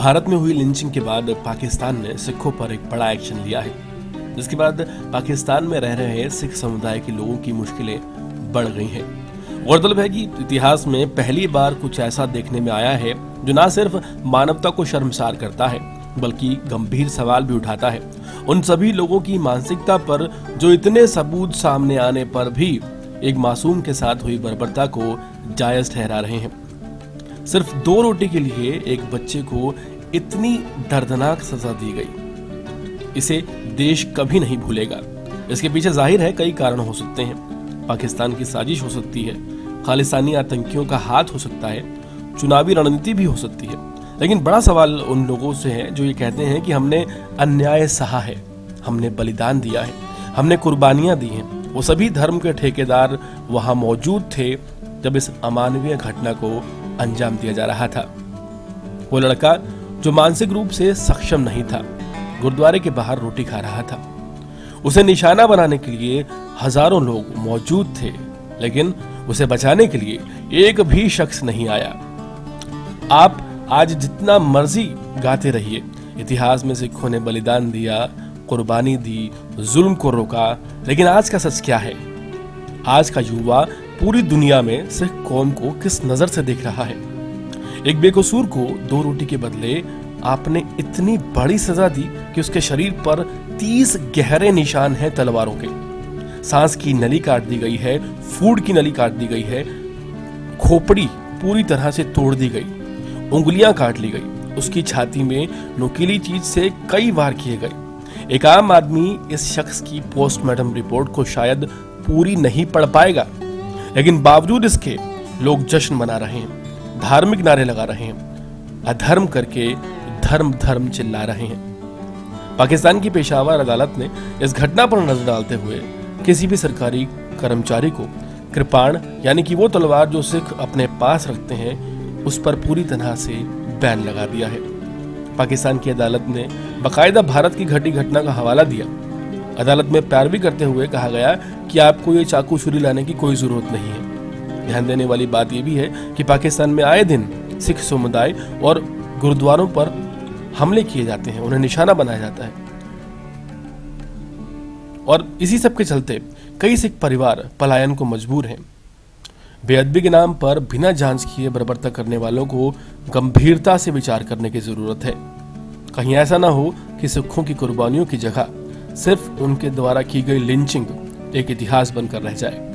भारत में हुई लिंचिंग के बाद पाकिस्तान ने सिखों पर एक बड़ा एक्शन लिया है, जिसके बाद पाकिस्तान में रह रहे सिख समुदाय के लोगों की मुश्किलें बढ़ गई हैं। गौरतलब है कि इतिहास में पहली बार कुछ ऐसा देखने में आया है जो न सिर्फ मानवता को शर्मसार करता है बल्कि गंभीर सवाल भी उठाता है उन सभी लोगों की मानसिकता पर जो इतने सबूत सामने आने पर भी एक मासूम के साथ हुई बर्बरता को जायज ठहरा रहे हैं। सिर्फ 2 रोटी के लिए एक बच्चे को इतनी दर्दनाक सजा दी गई, इसे देश कभी नहीं भूलेगा। इसके पीछे जाहिर है कई कारण हो सकते हैं। पाकिस्तान की साजिश हो सकती है, खालिस्तानी आतंकियों का हाथ हो सकता है, चुनावी रणनीति भी हो सकती है। लेकिन बड़ा सवाल उन लोगों से है जो ये कहते हैं कि हमने अन्याय सहा है, हमने बलिदान दिया है, हमने कुर्बानियां दी हैं। वो सभी धर्म के ठेकेदार वहां मौजूद थे जब इस अमानवीय घटना को अंजाम दिया जा रहा था। वो लड़का जो मानसिक रूप से सक्षम नहीं था, गुरुद्वारे के बाहर रोटी खा रहा था। उसे निशाना बनाने के लिए हजारों लोग मौजूद थे, लेकिन उसे बचाने के लिए एक भी शख्स नहीं आया। आप आज जितना मर्जी गाते रहिए, इतिहास में सिखों ने बलिदान दिया, कुर्बानी दी, जुल्म को रोका, लेकिन आज का सच क्या है? आज का युवा पूरी दुनिया में सिख कौम को किस नजर से देख रहा है? एक बेकसूर को 2 रोटी के बदले आपने इतनी बड़ी सजा दी कि उसके शरीर पर 30 गहरे निशान हैं तलवारों के। सांस की नली काट दी गई है, फूड की नली काट दी गई है, खोपड़ी पूरी तरह से तोड़ दी गई, उंगलियां काट ली गई, उसकी छाती में नुकीली चीज से कई वार किए गए। एक आम आदमी इस शख्स की पोस्टमार्टम रिपोर्ट को शायद पूरी नहीं पढ़ पाएगा, लेकिन बावजूद इसके लोग जश्न मना रहे हैं, धार्मिक नारे लगा रहे हैं, अधर्म करके धर्म धर्म चिल्ला रहे हैं। पाकिस्तान की पेशावर अदालत ने इस घटना पर नजर डालते हुए किसी भी सरकारी कर्मचारी को कृपाण यानी कि वो तलवार जो सिख अपने पास रखते हैं उस पर पूरी तरह से बैन लगा दिया है। पाकिस्तान की अदालत ने बाकायदा भारत की घटी घटना का हवाला दिया। अदालत में पैरवी करते हुए कहा गया कि आपको ये चाकू छुरी लाने की कोई जरूरत नहीं है। ध्यान देने वाली बात यह भी है कि पाकिस्तान में आए दिन सिख समुदाय और गुरुद्वारों पर हमले किए जाते हैं, उन्हें निशाना बनाया जाता है, और इसी सब के चलते कई सिख परिवार पलायन को मजबूर हैं। बेअदबी के नाम पर बिना जांच किए बर्बरता करने वालों को गंभीरता से विचार करने की जरूरत है। कहीं ऐसा ना हो कि सिखों की कुर्बानियों की जगह सिर्फ उनके द्वारा की गई लिंचिंग एक इतिहास बनकर रह जाए।